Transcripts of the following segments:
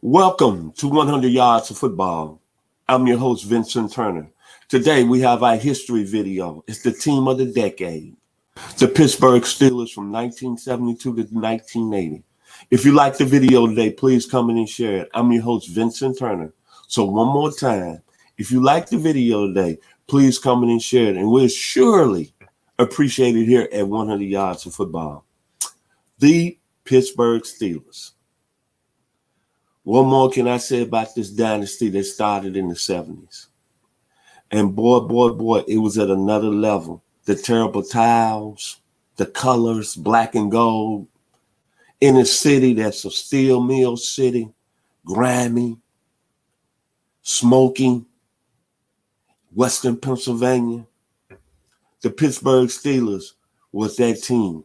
Welcome to 100 Yards of Football. I'm your host, Vincent Turner. Today we have our history video. It's the team of the decade. The Pittsburgh Steelers from 1972 to 1980. If you like the video today, please comment and share it. I'm your host, Vincent Turner. So one more time, if you like the video today, please comment and share it. And we'll surely appreciate it here at 100 Yards of Football. The Pittsburgh Steelers. What more can I say about this dynasty that started in the 70s? And boy, it was at another level. The terrible tiles, the colors, black and gold, in a city that's a steel mill city, grimy, smoky, Western Pennsylvania. The Pittsburgh Steelers was that team.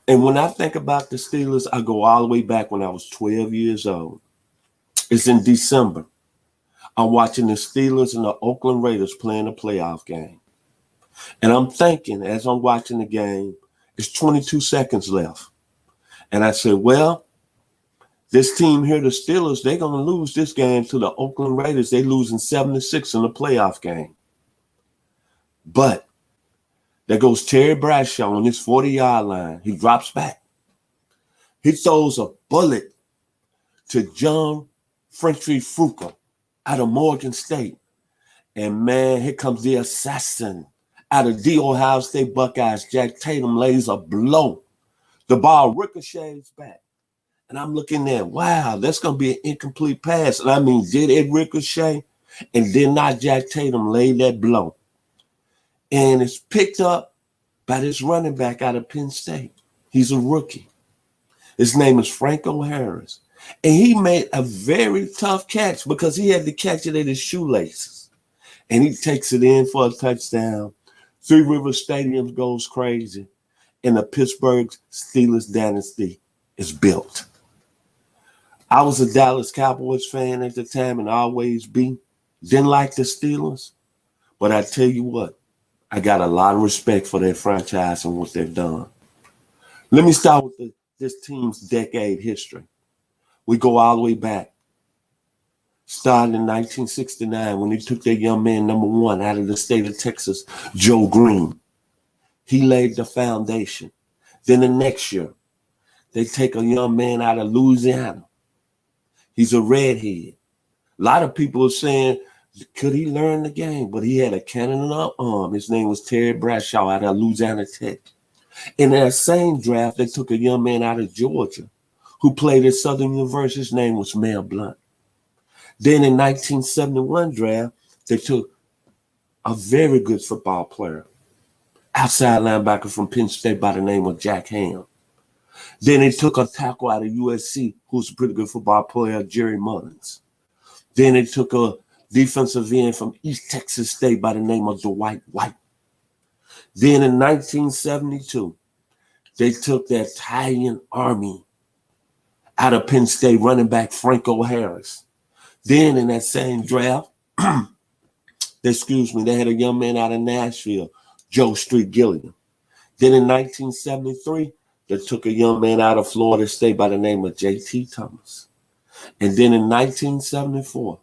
And when I think about the Steelers, I go all the way back when I was 12 years old. It's in December. I'm watching the Steelers and the Oakland Raiders playing a playoff game. And I'm thinking, as I'm watching the game, it's 22 seconds left. And I said, well, this team here, the Steelers, they're going to lose this game to the Oakland Raiders. They're losing 7-6 in the playoff game. But there goes Terry Bradshaw on his 40-yard line. He drops back. He throws a bullet to John Frenchy Fruka out of Morgan State. And, man, here comes the assassin out of the Ohio State Buckeyes. Jack Tatum lays a blow. The ball ricochets back. And I'm looking at, wow, that's going to be an incomplete pass. And I mean, did it ricochet? And did not Jack Tatum lay that blow? And it's picked up by this running back out of Penn State. He's a rookie. His name is Franco Harris. And he made a very tough catch because he had to catch it at his shoelaces. And he takes it in for a touchdown. Three Rivers Stadium goes crazy. And the Pittsburgh Steelers dynasty is built. I was a Dallas Cowboys fan at the time and always be. Didn't like the Steelers. But I tell you what, I got a lot of respect for their franchise and what they've done. Let me start with this team's decade history. We go all the way back. Started in 1969 when they took their young man, number one, out of the state of Texas, Joe Green. He laid the foundation. Then the next year, they take a young man out of Louisiana. He's a redhead. A lot of people are saying, could he learn the game? But he had a cannon arm. His name was Terry Bradshaw out of Louisiana Tech. In that same draft, they took a young man out of Georgia who played at Southern University. His name was Mel Blount. Then in 1971 draft, they took a very good football player, outside linebacker from Penn State by the name of Jack Ham. Then they took a tackle out of USC who's a pretty good football player, Jerry Mullins. Then they took a defensive end from East Texas State by the name of Dwight White. Then in 1972, they took the Italian Army out of Penn State running back Franco Harris. Then in that same draft, they had a young man out of Nashville, Joe Street Gilliam. Then in 1973, they took a young man out of Florida State by the name of J.T. Thomas. And then in 1974,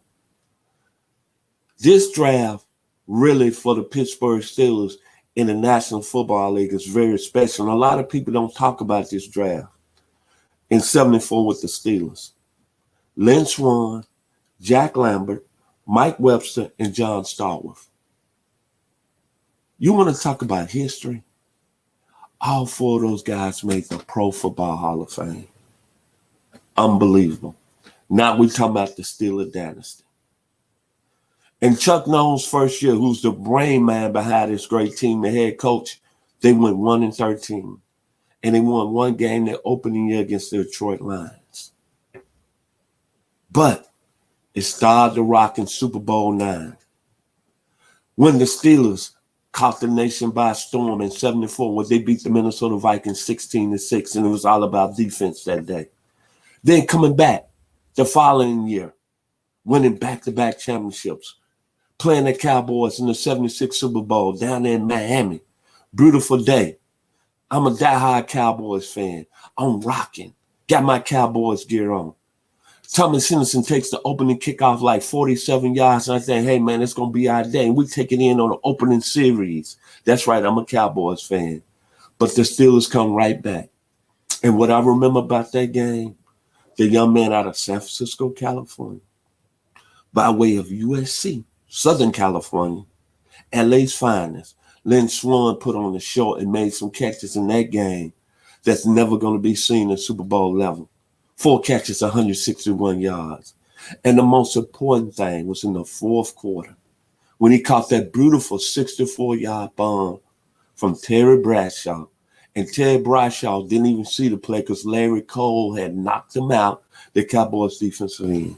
this draft really for the Pittsburgh Steelers in the National Football League is very special. And a lot of people don't talk about this draft. In 74 with the Steelers, Lynn Swann, Jack Lambert, Mike Webster, and John Stallworth. You want to talk about history? All four of those guys made the Pro Football Hall of Fame. Unbelievable. Now we're talking about the Steeler dynasty. And Chuck Noll's first year, who's the brain man behind this great team, the head coach, they went 1-13. And they won one game their opening year against the Detroit Lions. But it started to rock in Super Bowl IX when the Steelers caught the nation by storm in 74 when they beat the Minnesota Vikings 16-6, and it was all about defense that day. Then coming back the following year, winning back-to-back championships, playing the Cowboys in the 76 Super Bowl down there in Miami. Beautiful day. I'm a diehard Cowboys fan. I'm rocking. Got my Cowboys gear on. Thomas Henderson takes the opening kickoff like 47 yards. And I think, hey, man, it's going to be our day. And we take it in on the opening series. That's right. I'm a Cowboys fan. But the Steelers come right back. And what I remember about that game, the young man out of San Francisco, California, by way of USC, Southern California, LA's finest, Lynn Swan put on the show and made some catches in that game that's never going to be seen at Super Bowl level. 4 catches, 161 yards. And the most important thing was in the fourth quarter when he caught that beautiful 64-yard bomb from Terry Bradshaw. And Terry Bradshaw didn't even see the play because Larry Cole had knocked him out, the Cowboys defensive end.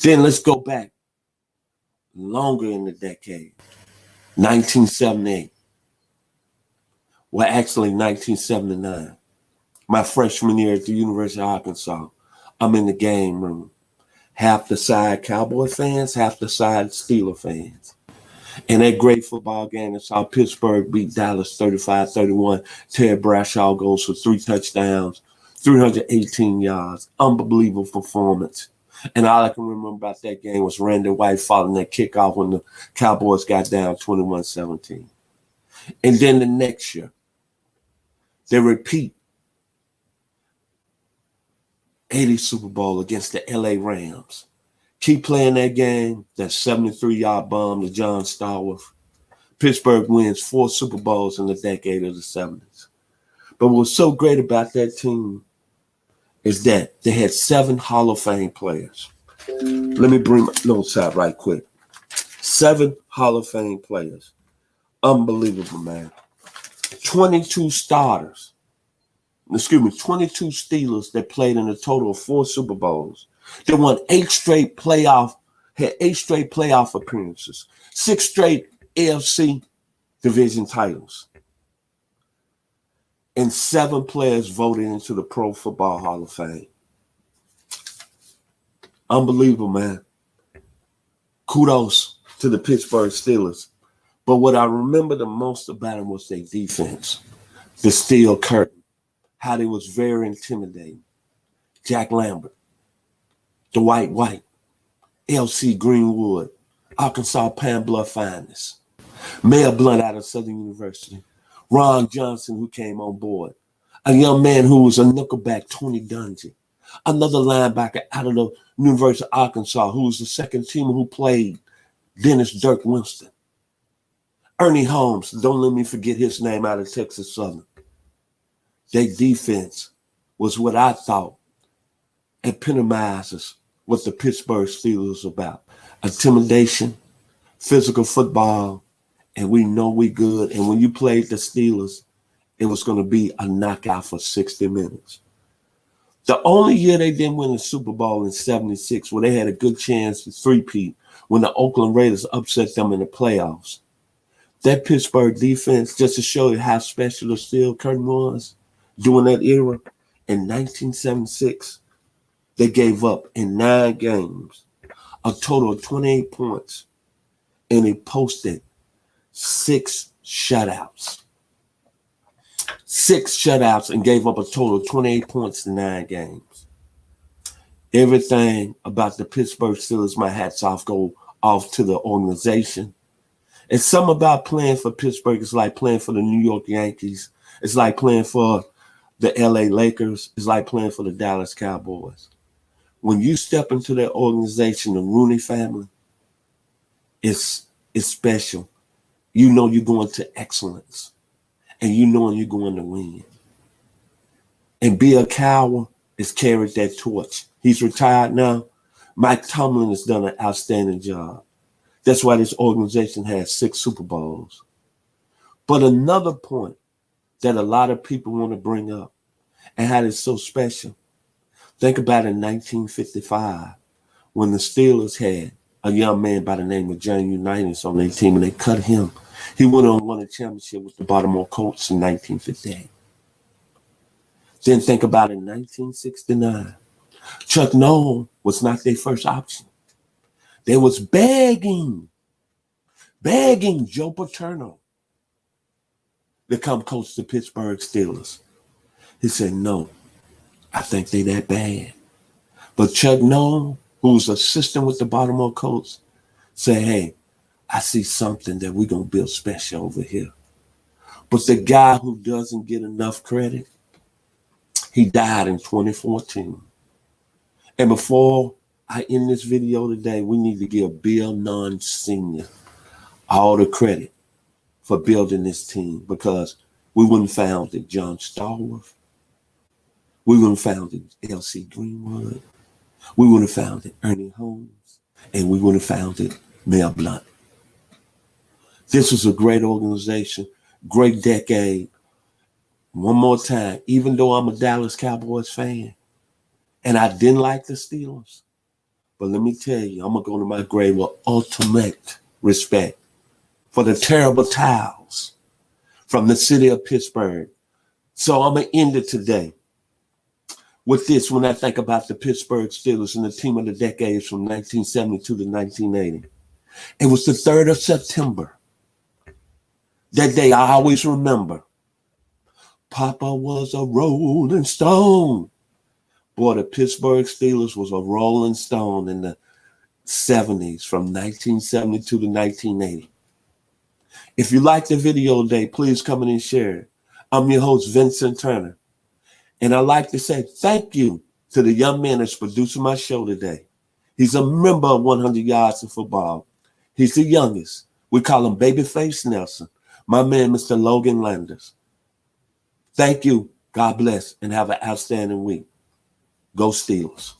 Then let's go back longer in the decade, 1978. Well, actually 1979. My freshman year at the University of Arkansas, I'm in the game room. Half the side Cowboy fans, half the side Steeler fans. In that great football game, I saw Pittsburgh beat Dallas 35-31. Terry Bradshaw goes for 3 touchdowns, 318 yards. Unbelievable performance. And all I can remember about that game was Randy White following that kickoff when the Cowboys got down 21-17. And then the next year, they repeat 80 Super Bowl against the LA Rams. Keep playing that game, that 73-yard bomb to John Starworth. Pittsburgh wins 4 Super Bowls in the decade of the 70s. But what was so great about that team is that they had 7 Hall of Fame players. Let me bring my notes out right quick. 7 Hall of Fame players. Unbelievable, man. 22 starters. 22 Steelers that played in a total of 4 Super Bowls. They won 8 straight playoff appearances, 6 straight AFC division titles, and 7 players voted into the Pro Football Hall of Fame. Unbelievable, man. Kudos to the Pittsburgh Steelers. But what I remember the most about them was their defense, the steel curtain, how they was very intimidating. Jack Lambert, Dwight White, L.C. Greenwood, Arkansas Pine Bluff finest, Mel Blount out of Southern University, Ron Johnson, who came on board, a young man who was a nickelback, Tony Dungy, another linebacker out of the University of Arkansas who was the second teamer who played, Dennis Dirk Winston, Ernie Holmes, don't let me forget his name, out of Texas Southern. Their defense was what I thought epitomizes what the Pittsburgh Steelers are about. Intimidation, physical football, and we know we good. And when you played the Steelers, it was going to be a knockout for 60 minutes. The only year they didn't win the Super Bowl in 76, where they had a good chance to three-peat, when the Oakland Raiders upset them in the playoffs. That Pittsburgh defense, just to show you how special the steel curtain was during that era, in 1976, they gave up in 9 games a total of 28 points, and they posted 6 shutouts. 6 shutouts and gave up a total of 28 points in 9 games. Everything about the Pittsburgh Steelers, my hats off, go off to the organization. It's something about playing for Pittsburgh. It's like playing for the New York Yankees. It's like playing for the LA Lakers. It's like playing for the Dallas Cowboys. When you step into that organization, the Rooney family, it's special. You know you're going to excellence. And you know you're going to win. And Bill Cowher has carried that torch. He's retired now. Mike Tomlin has done an outstanding job. That's why this organization has 6 Super Bowls. But another point that a lot of people want to bring up and how it's so special, think about in 1955 when the Steelers had a young man by the name of John Unitas on their team and they cut him. He went on and won a championship with the Baltimore Colts in 1958. Then think about in 1969, Chuck Noll was not their first option. They was begging Joe Paterno to come coach the Pittsburgh Steelers. He said, no, I think they that bad. But Chuck Noll, who's assistant with the Baltimore Colts, said, hey, I see something that we're going to build special over here. But the guy who doesn't get enough credit, he died in 2014. And before I end this video today, we need to give Bill Nunn Sr. all the credit for building this team, because we wouldn't have founded John Stallworth. We wouldn't have founded L.C. Greenwood. We would have founded Ernie Holmes. And we would have founded Mel Blount. This was a great organization, great decade. One more time, even though I'm a Dallas Cowboys fan, and I didn't like the Steelers, but let me tell you, I'm going to go to my grave with ultimate respect for the terrible towels from the city of Pittsburgh. So I'm going to end it today with this when I think about the Pittsburgh Steelers and the team of the decades from 1972 to 1980. It was the 3rd of September. That day I always remember. Papa was a rolling stone. Boy, the Pittsburgh Steelers was a rolling stone in the 70s from 1972 to 1980. If you like the video today, please come in and share it. I'm your host, Vincent Turner. And I'd like to say thank you to the young man that's producing my show today. He's a member of 100 Yards of Football. He's the youngest. We call him Babyface Nelson. My man, Mr. Logan Landers. Thank you. God bless and have an outstanding week. Go Steelers.